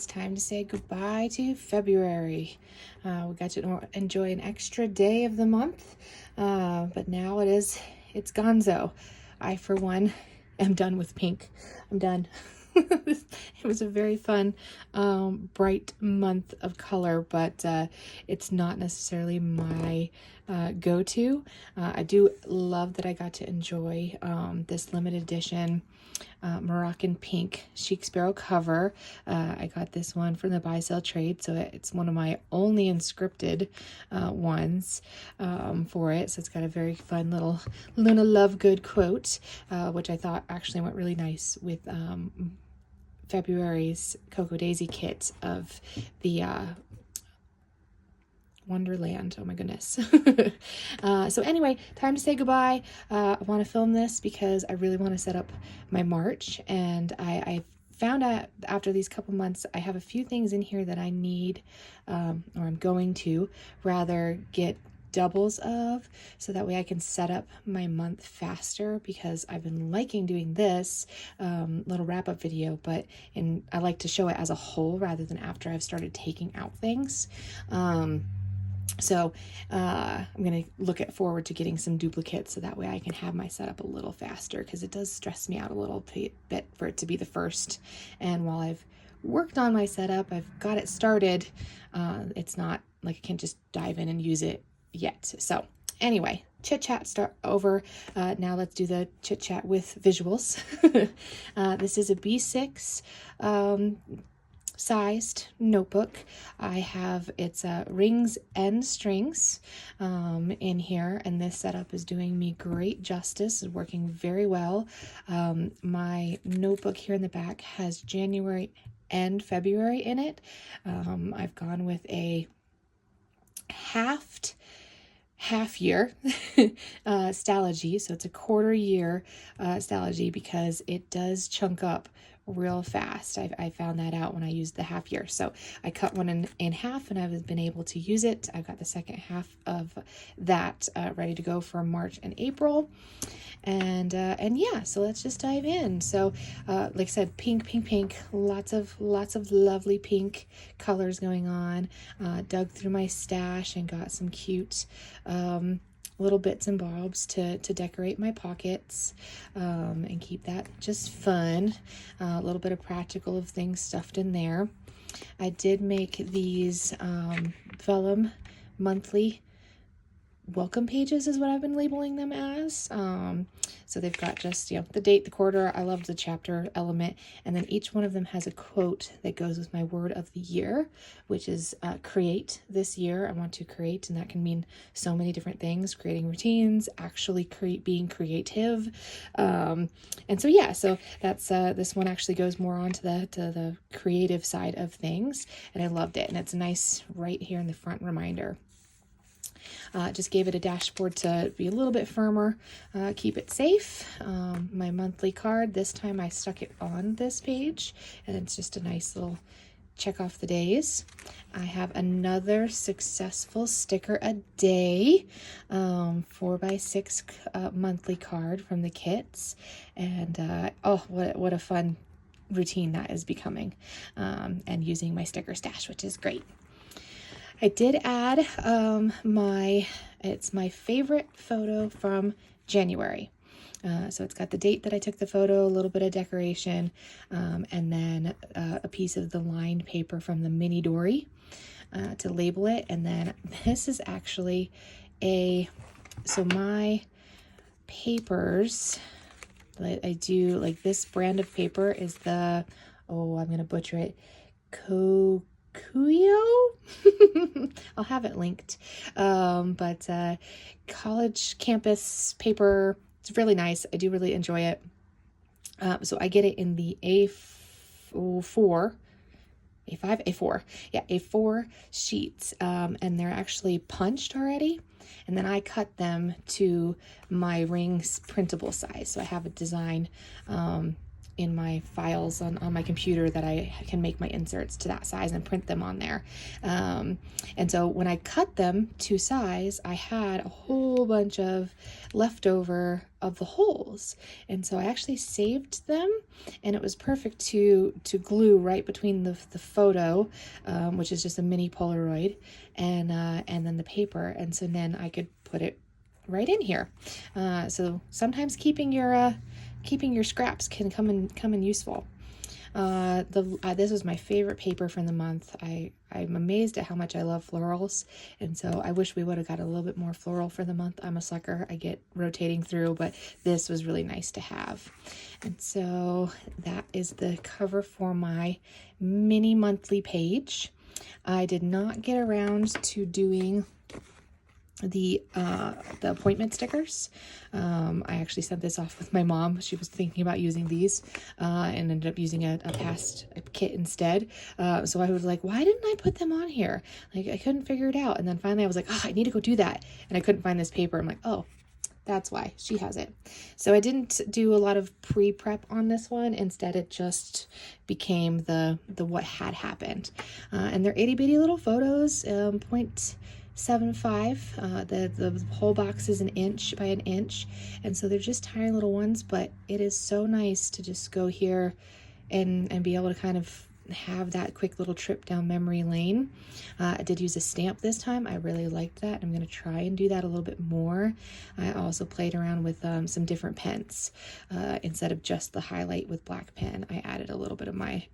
it's time to say goodbye to February. We got to enjoy an extra day of the month, but now it's gonzo. I, for one, am done with pink. I'm done. It was a very fun, bright month of color, but it's not necessarily my go-to. I do love that I got to enjoy this limited edition Moroccan pink Chic Sparrow cover. I got this one from the buy sell trade, so it's one of my only inscripted ones for it. So it's got a very fun little Luna Lovegood quote, which I thought actually went really nice with February's Cocoa Daisy kit of the Wonderland. Oh my goodness. So anyway, time to say goodbye. I want to film this because I really want to set up my March, and I found out after these couple months I have a few things in here that I need, or I'm going to rather get doubles of, so that way I can set up my month faster, because I've been liking doing this little wrap-up video, but I like to show it as a whole rather than after I've started taking out things. So I'm going to look forward to getting some duplicates, so that way I can have my setup a little faster, because it does stress me out a little bit for it to be the first. And while I've worked on my setup, I've got it started, it's not like I can just dive in and use it yet. So anyway, chit chat start over. Now let's do the chit chat with visuals. This is a B6 sized notebook. I have its rings and strings in here, and this setup is doing me great justice. It's working very well. My notebook here in the back has January and February in it. I've gone with a half year stalogy, so it's a quarter year stalogy, because it does chunk up real fast. I found that out when I used the half year. So I cut one in half, and I've been able to use it. I've got the second half of that ready to go for March and April. And yeah, so let's just dive in. So like I said, pink, lots of lovely pink colors going on. Dug through my stash and got some cute little bits and bobs to decorate my pockets, and keep that just fun. A little bit of practical of things stuffed in there. I did make these vellum monthly welcome pages, is what I've been labeling them as. So they've got just, the date, the quarter. I love the chapter element, and then each one of them has a quote that goes with my word of the year, which is create. This year I want to create, and that can mean so many different things: creating routines, actually being creative, and so yeah, so that's this one actually goes more on to the creative side of things, and I loved it, and it's nice right here in the front reminder. Just gave it a dashboard to be a little bit firmer, keep it safe. My monthly card, this time I stuck it on this page, and it's just a nice little check off the days. I have another successful sticker a day, 4x6 monthly card from the kits, and oh, what a fun routine that is becoming, and using my sticker stash, which is great. I did add it's my favorite photo from January. So it's got the date that I took the photo, a little bit of decoration, and then a piece of the lined paper from the mini Dory to label it. And then this is actually so my papers that I do, like this brand of paper is I'm going to butcher it, Kuyo. I'll have it linked. But college campus paper. It's really nice. I do really enjoy it. So I get it in the A4 sheets, and they're actually punched already, and then I cut them to my rings printable size. So I have a design in my files on my computer that I can make my inserts to that size and print them on there. And so when I cut them to size, I had a whole bunch of leftover of the holes. And so I actually saved them, and it was perfect to glue right between the photo, which is just a mini Polaroid, and then the paper. And so then I could put it right in here. So sometimes keeping your scraps can come in useful. This was my favorite paper from the month. I'm amazed at how much I love florals, and so I wish we would have got a little bit more floral for the month. I'm a sucker. I get rotating through, but this was really nice to have. And so that is the cover for my mini monthly page. I did not get around to doing the appointment stickers. I actually sent this off with my mom. She was thinking about using these and ended up using a past kit instead. So I was like, why didn't I put them on here? Like, I couldn't figure it out. And then finally I was like, oh, I need to go do that. And I couldn't find this paper. I'm like, oh, that's why she has it. So I didn't do a lot of pre-prep on this one. Instead, it just became the what had happened. And they're itty bitty little photos, 0.75. The whole box is 1 inch by 1 inch, and so they're just tiny little ones, but it is so nice to just go here and be able to kind of have that quick little trip down memory lane. I did use a stamp this time. I really liked that. I'm going to try and do that a little bit more. I also played around with some different pens. Instead of just the highlight with black pen, I added a little bit of my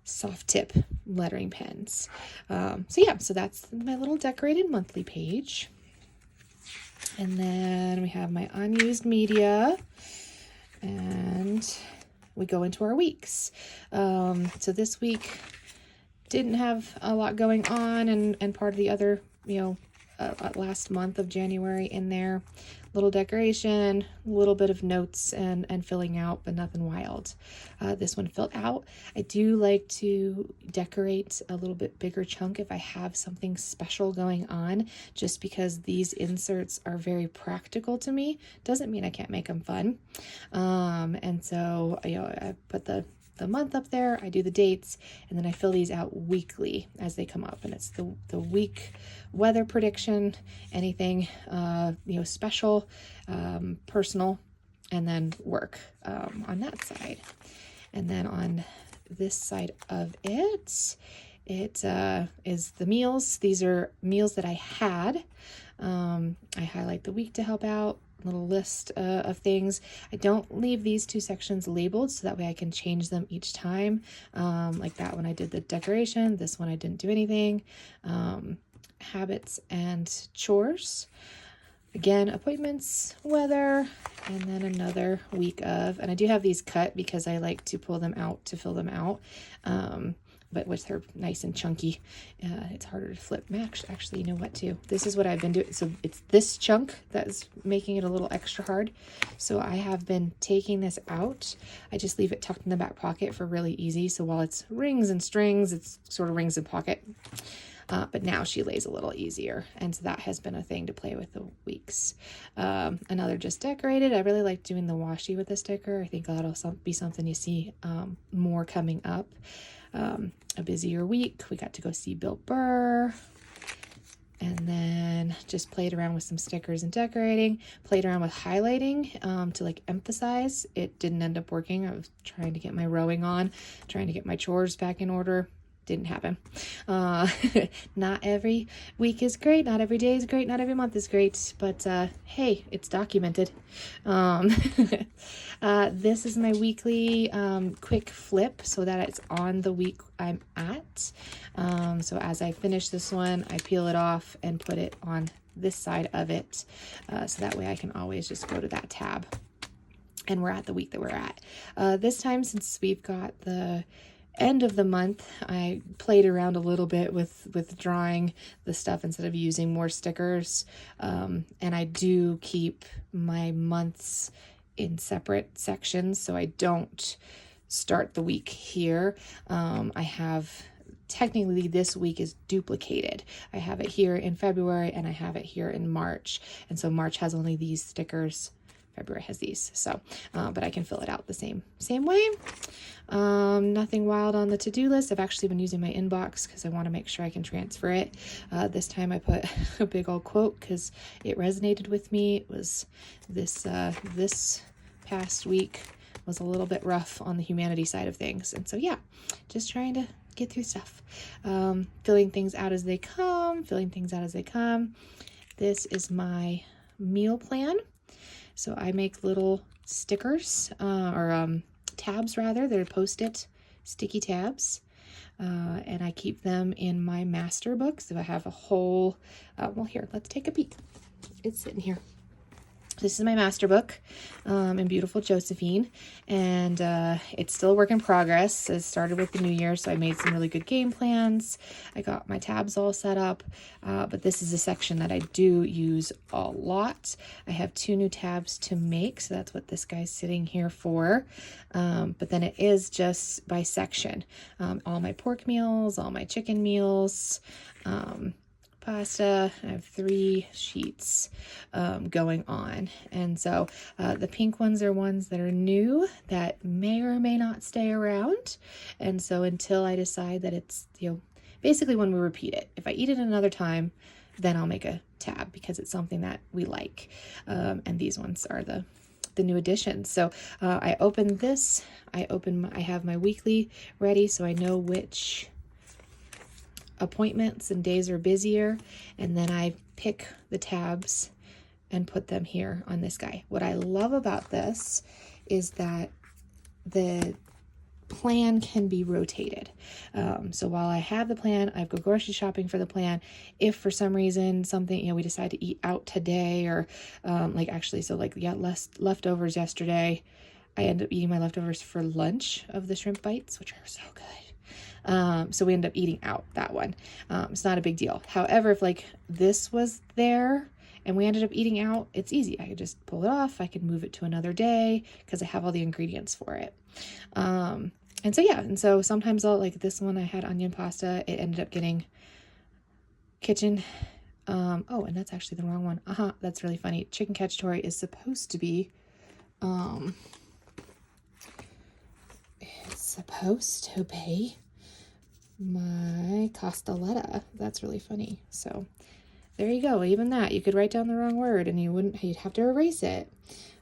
soft tip lettering pens. So that's my little decorated monthly page. And then we have my unused media, and we go into our weeks. So this week didn't have a lot going on, and part of the other, last month of January in there. Little decoration, a little bit of notes and filling out, but nothing wild. This one filled out. I do like to decorate a little bit bigger chunk if I have something special going on, just because these inserts are very practical to me. Doesn't mean I can't make them fun. And so, I put the month up there, I do the dates, and then I fill these out weekly as they come up. And it's the week weather prediction, anything special, personal, and then work on that side. And then on this side of it is the meals. These are meals that I had. I highlight the week to help out. Little list of things. I don't leave these two sections labeled, so that way I can change them each time. Like that one I did the decoration, this one I didn't do anything. Habits and chores. Again, appointments, weather, and then another week of, and I do have these cut because I like to pull them out to fill them out. But with her nice and chunky, it's harder to flip. Actually, you know what, too? This is what I've been doing. So it's this chunk that's making it a little extra hard. So I have been taking this out. I just leave it tucked in the back pocket for really easy. So while it's rings and strings, it's sort of rings and pocket. But now she lays a little easier. And so that has been a thing to play with the weeks. Another just decorated. I really like doing the washi with the sticker. I think that'll be something you see more coming up. A busier week. We got to go see Bill Burr, and then just played around with some stickers and decorating, played around with highlighting to like emphasize. It didn't end up working. I was trying to get my rowing on, trying to get my chores back in order. Didn't happen. Not every week is great. Not every day is great. Not every month is great. But hey, it's documented. This is my weekly quick flip so that it's on the week I'm at. So as I finish this one, I peel it off and put it on this side of it. So that way I can always just go to that tab. And we're at the week that we're at. This time, since we've got the end of the month, I played around a little bit with drawing the stuff instead of using more stickers. And I do keep my months in separate sections, so I don't start the week here. I have technically this week is duplicated. I have it here in February and I have it here in March. And so March has only these stickers February has these. So, but I can fill it out the same way. Nothing wild on the to-do list. I've actually been using my inbox because I want to make sure I can transfer it. This time I put a big old quote because it resonated with me. It was this past week was a little bit rough on the humanity side of things. And so, yeah, just trying to get through stuff. Filling things out as they come, This is my meal plan. So I make little stickers, or tabs rather. They're Post-it sticky tabs. And I keep them in my master book. So I have a whole, well, here, let's take a peek. It's sitting here. This is my master book in beautiful Josephine, and it's still a work in progress. It started with the new year, so I made some really good game plans. I got my tabs all set up, but this is a section that I do use a lot. I have 2 new tabs to make, so that's what this guy's sitting here for. But then it is just by section. All my pork meals, all my chicken meals, pasta. I have 3 sheets going on. And so the pink ones are ones that are new that may or may not stay around. And so until I decide that it's, basically when we repeat it, if I eat it another time, then I'll make a tab because it's something that we like. And these ones are the new additions. So I open this, I have my weekly ready so I know which appointments and days are busier, and then I pick the tabs and put them here on this guy. What I love about this is that the plan can be rotated. So while I have the plan, I go grocery shopping for the plan. If for some reason something, we decide to eat out today, or leftovers yesterday, I end up eating my leftovers for lunch of the shrimp bites, which are so good. So we end up eating out that one. It's not a big deal. However, if this was there and we ended up eating out, it's easy. I could just pull it off. I could move it to another day because I have all the ingredients for it. And so sometimes I'll, this one I had onion pasta. It ended up getting kitchen. Oh, and that's actually the wrong one. That's really funny. Chicken cacciatore is supposed to be, it's supposed to be my costoletta. That's really funny. So there you go. Even that, you could write down the wrong word and you'd have to erase it.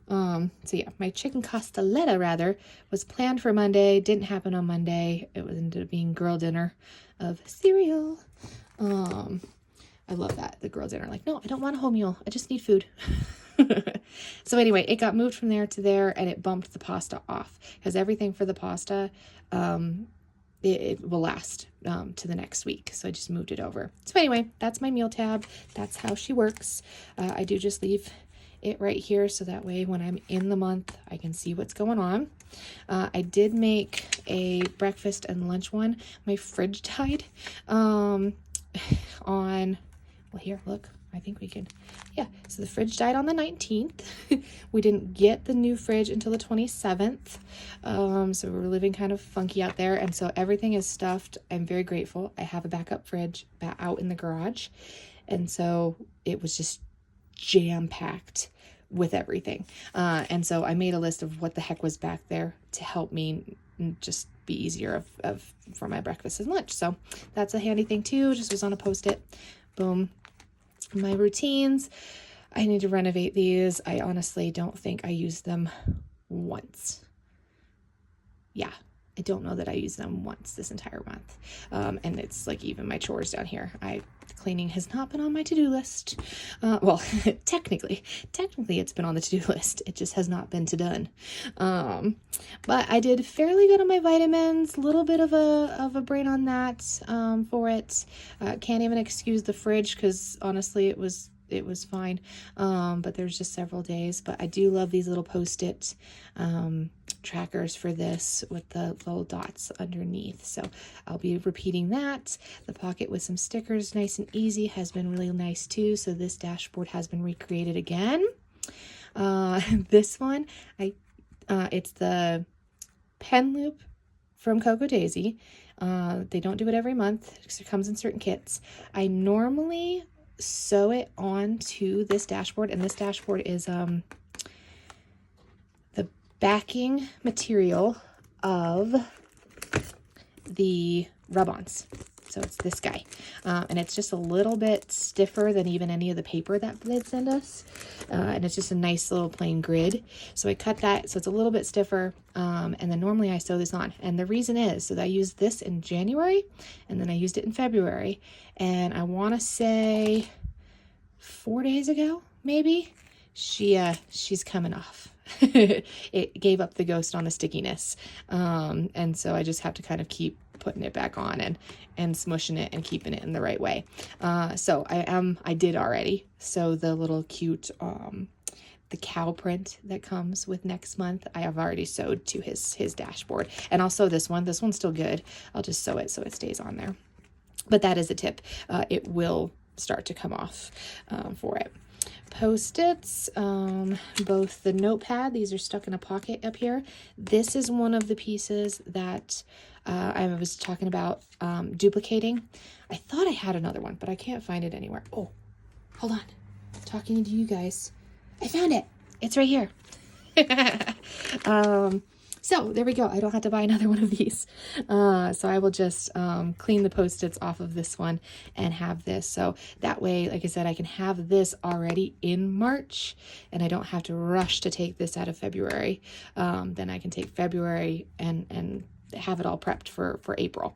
So yeah, my chicken costoletta rather was planned for Monday, didn't happen on Monday. It ended up being girl dinner of cereal. I love that, the girl dinner. No, I don't want a whole meal. I just need food. So anyway, it got moved from there to there, and it bumped the pasta off because everything for the pasta, it will last to the next week. So I just moved it over. So anyway, that's my meal tab. That's how she works. I do just leave it right here so that way when I'm in the month, I can see what's going on. I did make a breakfast and lunch one. My fridge died well, here, look. I think we can, yeah. So the fridge died on the 19th. We didn't get the new fridge until the 27th. So we're living kind of funky out there. And so everything is stuffed. I'm very grateful. I have a backup fridge out in the garage. And so it was just jam-packed with everything. And so I made a list of what the heck was back there to help me just be easier for my breakfast and lunch. So that's a handy thing too. Just was on a Post-it. Boom. My routines, I need to renovate these. I honestly don't think I used them once. Yeah, I don't know that I used them once this entire month. And it's even my chores down here. Cleaning has not been on my to-do list. Well, technically it's been on the to-do list. It just has not been done. But I did fairly good on my vitamins. A little bit of a brain on that for it. Can't even excuse the fridge because honestly it was fine. But there's just several days. But I do love these little Post-it trackers for this with the little dots underneath. So I'll be repeating that. The pocket with some stickers, nice and easy, has been really nice too. So this dashboard has been recreated again. This one, it's the pen loop from Coco Daisy. They don't do it every month because it comes in certain kits. I normally sew it onto this dashboard, and this dashboard is backing material of the rub-ons. So it's this guy. And it's just a little bit stiffer than even any of the paper that they'd send us. And it's just a nice little plain grid. So I cut that so it's a little bit stiffer. And then normally I sew this on. And the reason is, so I used this in January, and then I used it in February. And I want to say 4 days ago, maybe, she's coming off. It gave up the ghost on the stickiness. And so I just have to kind of keep putting it back on and smushing it and keeping it in the right way. So I did already. So the little cute, the cow print that comes with next month, I have already sewed to his dashboard. And I'll sew this one. This one's still good. I'll just sew it so it stays on there. But that is a tip. It will start to come off for it. Post-its, both the notepad, these are stuck in a pocket up here. This is one of the pieces that I was talking about duplicating. I thought I had another one, but I can't find it anywhere. Oh, hold on. I'm talking to you guys. I found it. It's right here. So there we go. I don't have to buy another one of these. So I will just clean the Post-its off of this one and have this. So that way, like I said, I can have this already in March and I don't have to rush to take this out of February. Then I can take February and have it all prepped for April.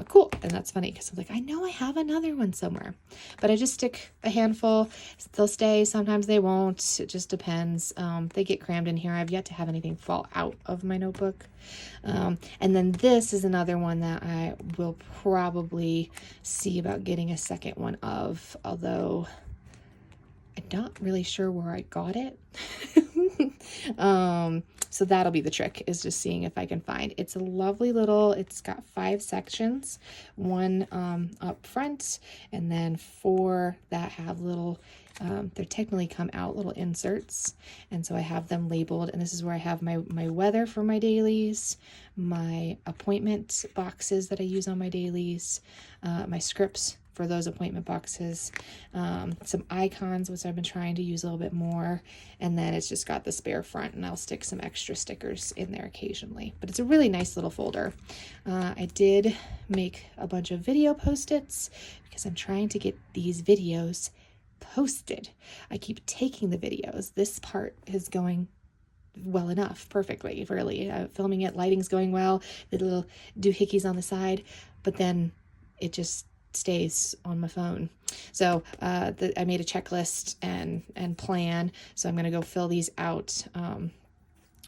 Cool. And that's funny because I'm like, I know I have another one somewhere, but I just stick a handful. They'll stay. Sometimes they won't. It just depends. They get crammed in here. I've yet to have anything fall out of my notebook. And then this is another one that I will probably see about getting a second one of, although I'm not really sure where I got it. So that'll be the trick, is just seeing if I can find. It's a lovely little, it's got 5 sections, one up front, and then 4 that have little, they technically come out little inserts. And so I have them labeled, and this is where I have my weather for my dailies, my appointment boxes that I use on my dailies, my scripts for those appointment boxes, some icons, which I've been trying to use a little bit more, and then it's just got the spare front, and I'll stick some extra stickers in there occasionally. But it's a really nice little folder. I did make a bunch of video Post-its because I'm trying to get these videos posted. I keep taking the videos. This part is going well enough, perfectly, really. Filming it, lighting's going well, the little doohickeys on the side, but then it just stays on my phone. So I made a checklist and plan. So I'm going to go fill these out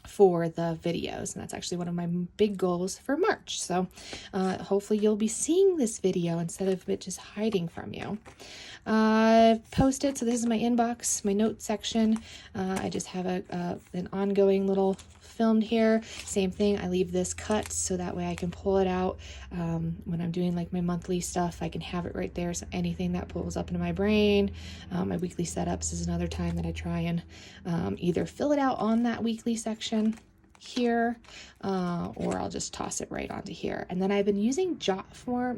for the videos. And that's actually one of my big goals for March. So hopefully you'll be seeing this video instead of it just hiding from you. Post-it. So this is my inbox, my note section. I just have an ongoing little filmed here. Same thing. I leave this cut so that way I can pull it out when I'm doing like my monthly stuff. I can have it right there. So anything that pulls up into my brain, my weekly setups is another time that I try and either fill it out on that weekly section here, or I'll just toss it right onto here. And then I've been using Trello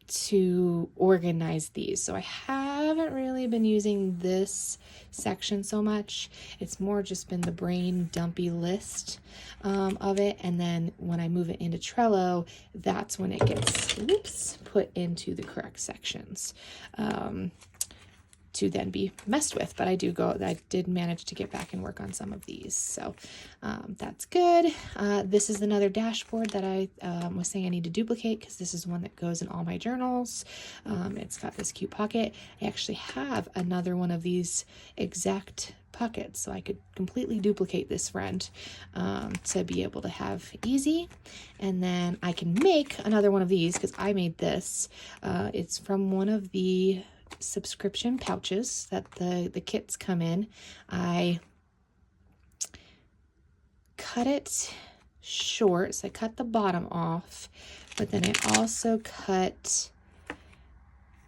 to organize these. So I haven't really been using this section so much. It's more just been the brain dumpy list of it. And then when I move it into Trello, that's when it gets put into the correct sections to then be messed with. But I did manage to get back and work on some of these. So that's good. This is another dashboard that I was saying I need to duplicate because this is one that goes in all my journals. It's got this cute pocket. I actually have another one of these exact pockets, so I could completely duplicate this friend to be able to have easy. And then I can make another one of these because I made this. It's from one of the subscription pouches that the kits come in. I cut it short, so I cut the bottom off, but then I also cut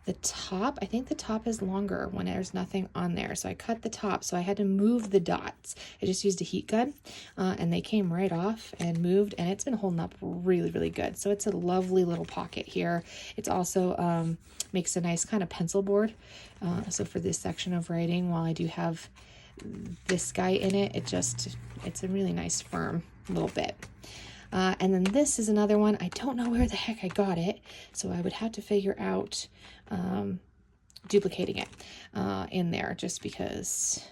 the top. I think the top is longer when there's nothing on there, so I cut the top, so I had to move the dots. I just used a heat gun and they came right off and moved, and it's been holding up really, really good. So it's a lovely little pocket here. It's also makes a nice kind of pencil board. So for this section of writing, while I do have this guy in it. It's a really nice firm little bit. And then this is another one. I don't know where the heck I got it, so I would have to figure out duplicating it in there, just because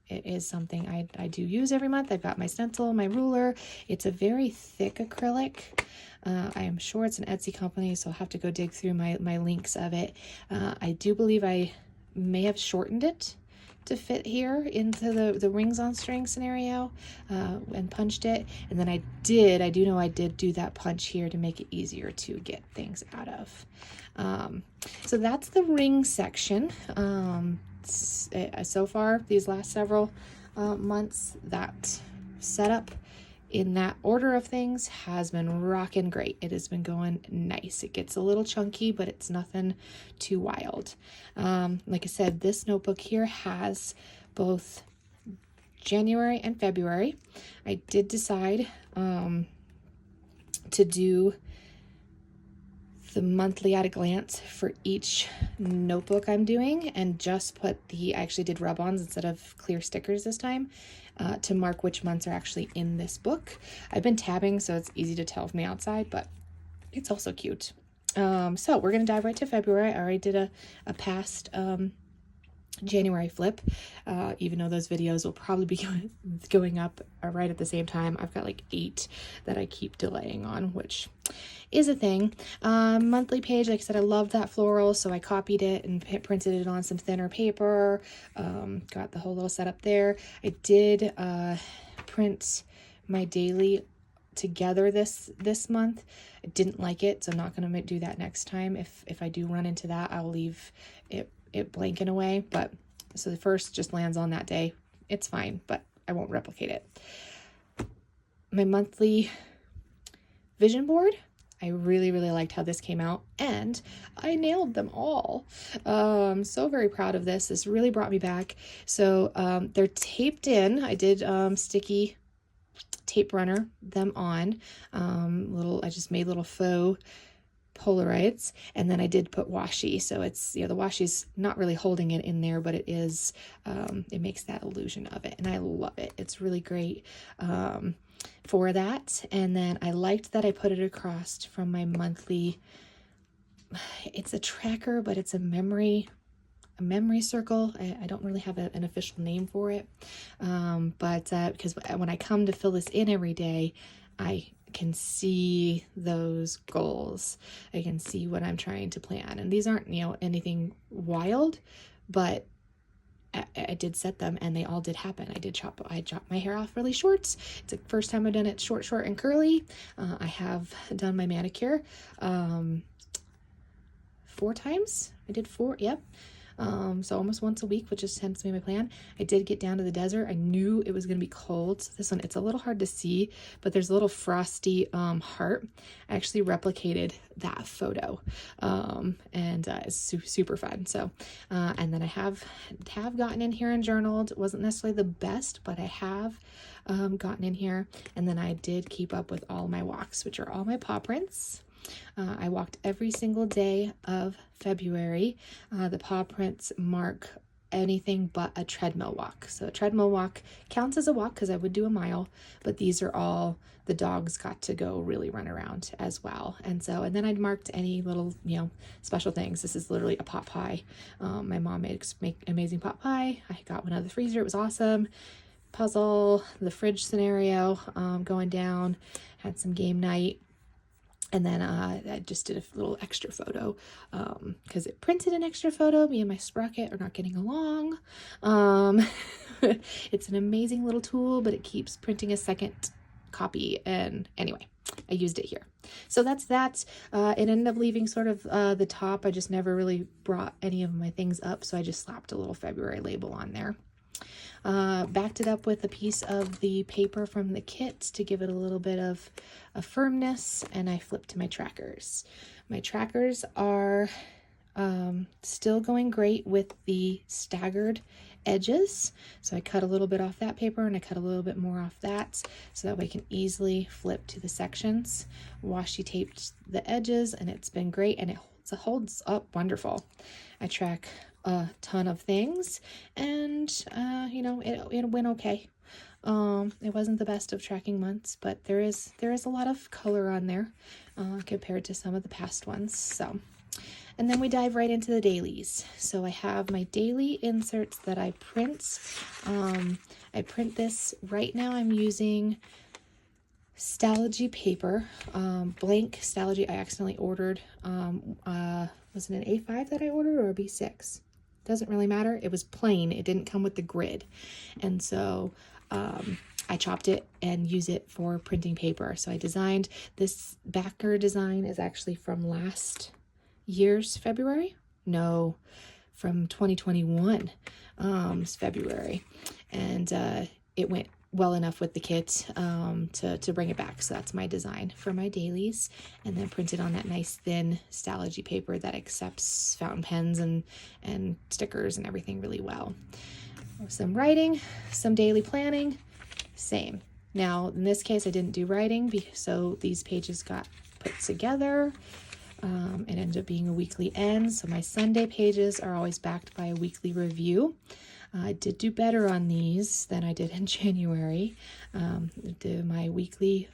it is something I do use every month. I've got my stencil, my ruler. It's a very thick acrylic. I am sure it's an Etsy company, so I'll have to go dig through my links of it. I do believe I may have shortened it to fit here into the rings on string scenario, and punched it. And then I do know I did do that punch here to make it easier to get things out of. So that's the ring section. So far, these last several months, that setup in that order of things has been rocking great. It has been going nice. It gets a little chunky, but it's nothing too wild. Like I said, this notebook here has both January and February. I did decide to do the monthly at a glance for each notebook I'm doing, and just put I actually did rub-ons instead of clear stickers this time, to mark which months are actually in this book. I've been tabbing, so it's easy to tell from the outside, but it's also cute. So we're going to dive right to February. I already did a past January flip, even though those videos will probably be going up right at the same time. I've got like 8 that I keep delaying on, which is a thing. Monthly page, like I said, I love that floral, so I copied it and printed it on some thinner paper. Got the whole little setup there. I did print my daily together this month. I didn't like it, so I'm not going to do that next time. If I do run into that, I'll leave it blanking away. But so the first just lands on that day. It's fine, but I won't replicate it. My monthly vision board, I really liked how this came out, and I nailed them all. So very proud of this. This really brought me back. So they're taped in. I did sticky tape runner them on. I just made little faux Polaroids, and then I did put washi, so it's, the washi's not really holding it in there, but it is, it makes that illusion of it, and I love it. It's really great for that. And then I liked that I put it across from my monthly, it's a tracker, but it's a memory circle. I don't really have an official name for it, but because when I come to fill this in every day, I can see those goals. I can see what I'm trying to plan, and these aren't anything wild, but I did set them, and they all did happen. I chopped my hair off really short. It's the first time I've done it short and curly. I have done my manicure 4 times. I did 4, yep. So almost once a week, which is tends to be my plan. I did get down to the desert. I knew it was going to be cold. So this one, it's a little hard to see, but there's a little frosty heart. I actually replicated that photo, and it's super fun. So, and then I have gotten in here and journaled. It wasn't necessarily the best, but I have gotten in here. And then I did keep up with all my walks, which are all my paw prints. I walked every single day of February. The paw prints mark anything but a treadmill walk. So a treadmill walk counts as a walk because I would do a mile, but these are all the dogs got to go really run around as well. And then I'd marked any little, special things. This is literally a pot pie. My mom make amazing pot pie. I got one out of the freezer. It was awesome. Puzzle, the fridge scenario going down, had some game night. And then I just did a little extra photo because it printed an extra photo. Me and my sprocket are not getting along. It's an amazing little tool, but it keeps printing a second copy. And anyway, I used it here. So that's that. It ended up leaving sort of the top. I just never really brought any of my things up, so I just slapped a little February label on there. Backed it up with a piece of the paper from the kit to give it a little bit of a firmness, and I flipped to my trackers. My trackers are still going great with the staggered edges, so I cut a little bit off that paper and I cut a little bit more off that, so that way I can easily flip to the sections. Washi taped the edges, and it's been great, and it holds up wonderful. I track a ton of things, and you know, it went okay. It wasn't the best of tracking months, but there is a lot of color on there compared to some of the past ones. So, and then we dive right into the dailies. So I have my daily inserts that I print. I print this right now. I'm using Stalogy paper, blank Stalogy. I accidentally ordered, was it an A5 that I ordered or a B6? Doesn't really matter. It was plain. It didn't come with the grid. And so I chopped it and use it for printing paper. So I designed this backer design is actually from last year's February. No, from 2021 February. And it went well enough with the kit to bring it back. So that's my design for my dailies, and then printed on that nice thin Stalogy paper that accepts fountain pens and stickers and everything really well. Some writing, some daily planning, same. Now in this case I didn't do writing, so these pages got put together. It ended up being a weekly end, so my Sunday pages are always backed by a weekly review. I did do better on these than I did in January. My weekly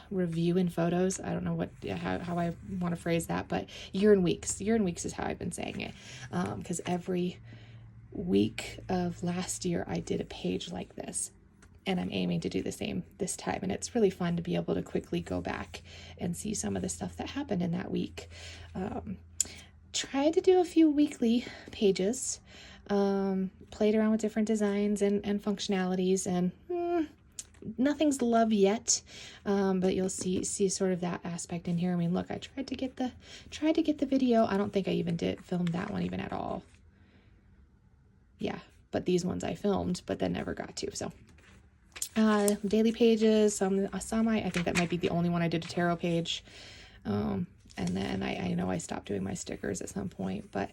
review and photos, I don't know how I want to phrase that, but year and weeks is how I've been saying it, because every week of last year I did a page like this, and I'm aiming to do the same this time. And it's really fun to be able to quickly go back and see some of the stuff that happened in that week. Tried to do a few weekly pages, played around with different designs and functionalities, and nothing's love yet, but you'll see sort of that aspect in here. I mean, look, I tried to get the video. I don't think I even filmed that one even at all. Yeah, but these ones I filmed, but then never got to. So daily pages, I think that might be the only one I did a tarot page. And then I know I stopped doing my stickers at some point, but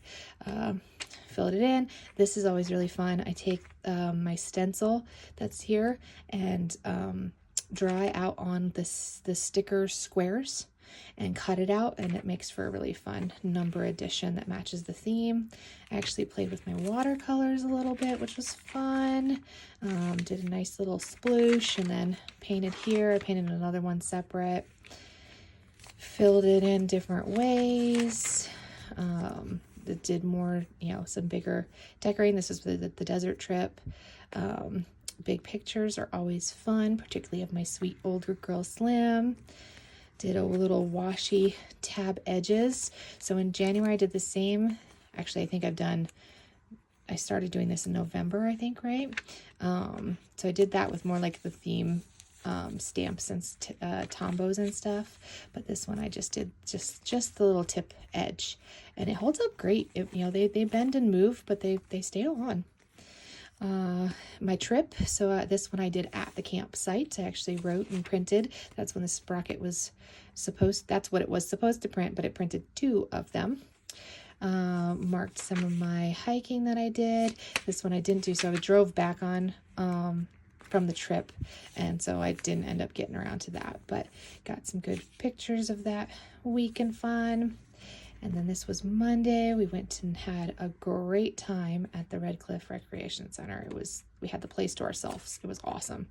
filled it in. This is always really fun. I take my stencil that's here and dry out on the sticker squares and cut it out, and it makes for a really fun number addition that matches the theme. I actually played with my watercolors a little bit, which was fun. Did a nice little sploosh and then painted here. I painted another one separate. Filled it in different ways. Did more, some bigger decorating. This was the desert trip. Big pictures are always fun, particularly of my sweet older girl Slim. Did a little washi tab edges. So in January I did the same. Actually, I think I started doing this in November, I think, right? So I did that with more like the theme stamps and tombos and stuff, but this one I just did just the little tip edge, and it holds up great. They bend and move, but they stay on. My trip, so this one I did at the campsite. I actually wrote and printed. That's when the sprocket was that's what it was supposed to print, but it printed 2 of them. Marked some of my hiking that I did. This one I didn't do, so I drove back on from the trip, and so I didn't end up getting around to that, but got some good pictures of that week and fun. And then this was Monday. We went and had a great time at the Red Cliff Recreation Center. We had the place to ourselves. It was awesome.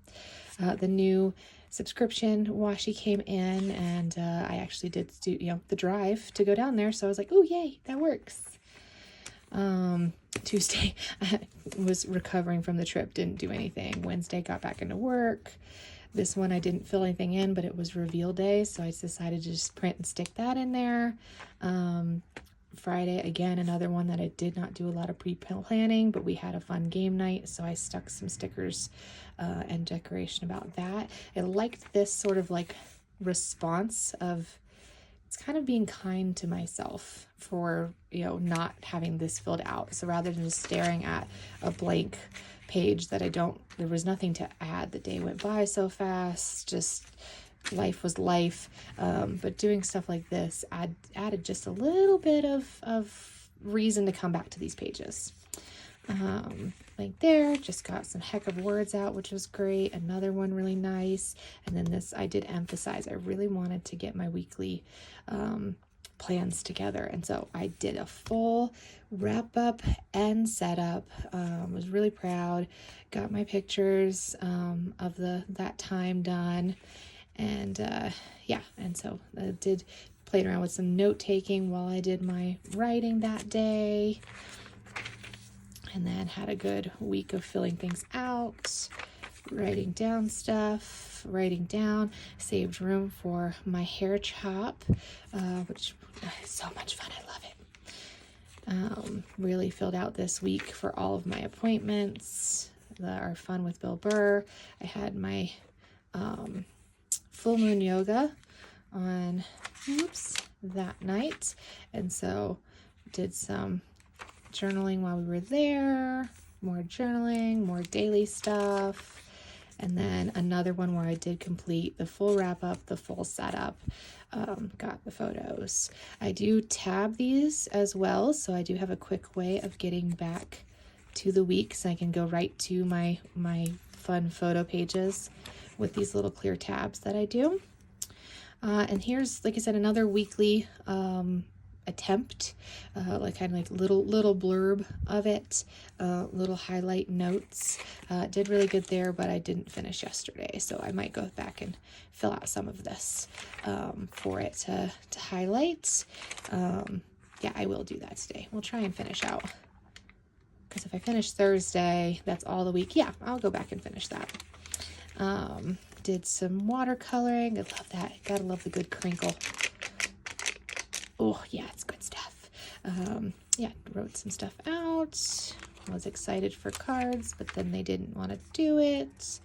The new subscription washi came in, and I actually did do, the drive to go down there. So I was like, oh, yay, that works. Tuesday, I was recovering from the trip, didn't do anything. Wednesday, got back into work. This one I didn't fill anything in, but it was reveal day, so I decided to just print and stick that in there. Friday, again, another one that I did not do a lot of pre-planning, but we had a fun game night, so I stuck some stickers and decoration about that. I liked this sort of like response of, it's kind of being kind to myself for, not having this filled out. So rather than just staring at a blank page that there was nothing to add. The day went by so fast, just life was life. But doing stuff like this added just a little bit of reason to come back to these pages. Like there, just got some heck of words out, which was great. Another one really nice. And then this, I did emphasize, I really wanted to get my weekly plans together. And so I did a full wrap up and setup. Was really proud. Got my pictures of that time done. And yeah, and so I played around with some note taking while I did my writing that day. And then had a good week of filling things out, writing down stuff, saved room for my hair chop, which is so much fun. I love it. Really filled out this week for all of my appointments that are fun with Bill Burr. I had my full moon yoga on that night, and so did some journaling while we were there, more journaling, more daily stuff, and then another one where I did complete the full wrap up, the full setup, got the photos. I do tab these as well, so I do have a quick way of getting back to the week, so I can go right to my fun photo pages with these little clear tabs that I do. And here's, like I said, another weekly attempt, like kind of like little blurb of it, little highlight notes. Did really good there, but I didn't finish yesterday, so I might go back and fill out some of this for it to highlight. Yeah, I will do that today. We'll try and finish out, because if I finish Thursday, that's all the week. Yeah, I'll go back and finish that. Did some watercoloring. I love that. Gotta love the good crinkle. Oh yeah, it's good stuff. Yeah, wrote some stuff out. I was excited for cards, but then they didn't want to do it.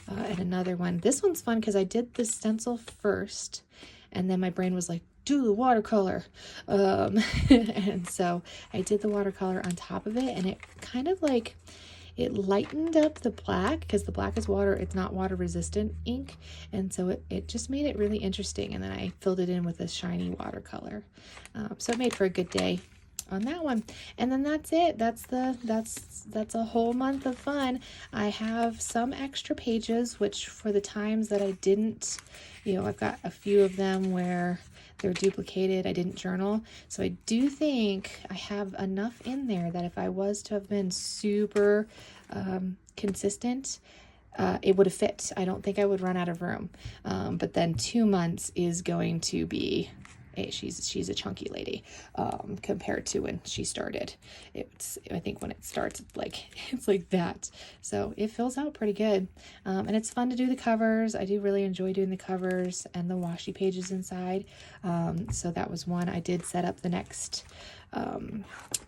And another one. This one's fun because I did the stencil first, and then my brain was like, do the watercolor. And so I did the watercolor on top of it, and it kind of like, it lightened up the black, because the black is water, it's not water resistant ink, and so it just made it really interesting. And then I filled it in with a shiny watercolor, so it made for a good day on that one. And then that's it. That's a whole month of fun. I have some extra pages, which for the times that I didn't, I've got a few of them where they're duplicated. I didn't journal. So I do think I have enough in there that if I was to have been super consistent, it would have fit. I don't think I would run out of room. But then 2 months is going to be, she's a chunky lady compared to when she started. I think when it starts, it's like that. So it fills out pretty good. And it's fun to do the covers. I do really enjoy doing the covers and the washi pages inside. So that was one. I did set up the next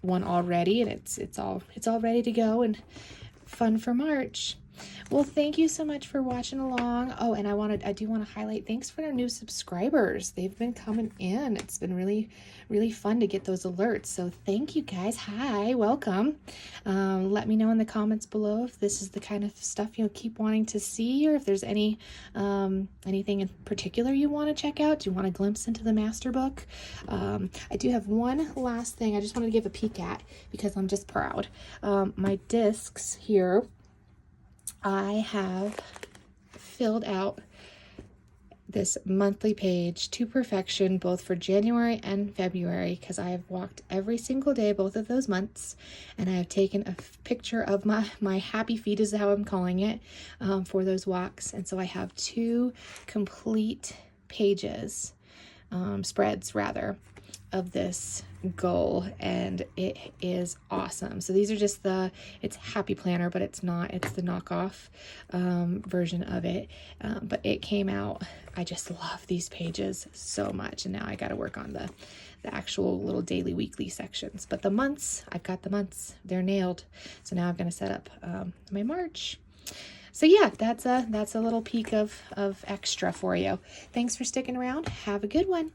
one already, and it's all ready to go and fun for March. Well, thank you so much for watching along. Oh, and I do want to highlight, thanks for our new subscribers. They've been coming in. It's been really, really fun to get those alerts. So thank you guys. Hi, welcome. Let me know in the comments below if this is the kind of stuff you'll keep wanting to see, or if there's anything in particular you want to check out. Do you want a glimpse into the master book? I do have one last thing I just wanted to give a peek at, because I'm just proud. My discs here, I have filled out this monthly page to perfection, both for January and February, because I have walked every single day both of those months, and I have taken a picture of my happy feet, is how I'm calling it, for those walks. And so I have 2 complete pages, spreads rather, of this goal, and it is awesome. So these are just it's Happy Planner, but it's not, it's the knockoff version of it, but it came out. I just love these pages so much, and now I got to work on the actual little daily, weekly sections. But the months, I've got the months, they're nailed. So now I'm going to set up my March. So yeah, that's a little peek of extra for you. Thanks for sticking around. Have a good one.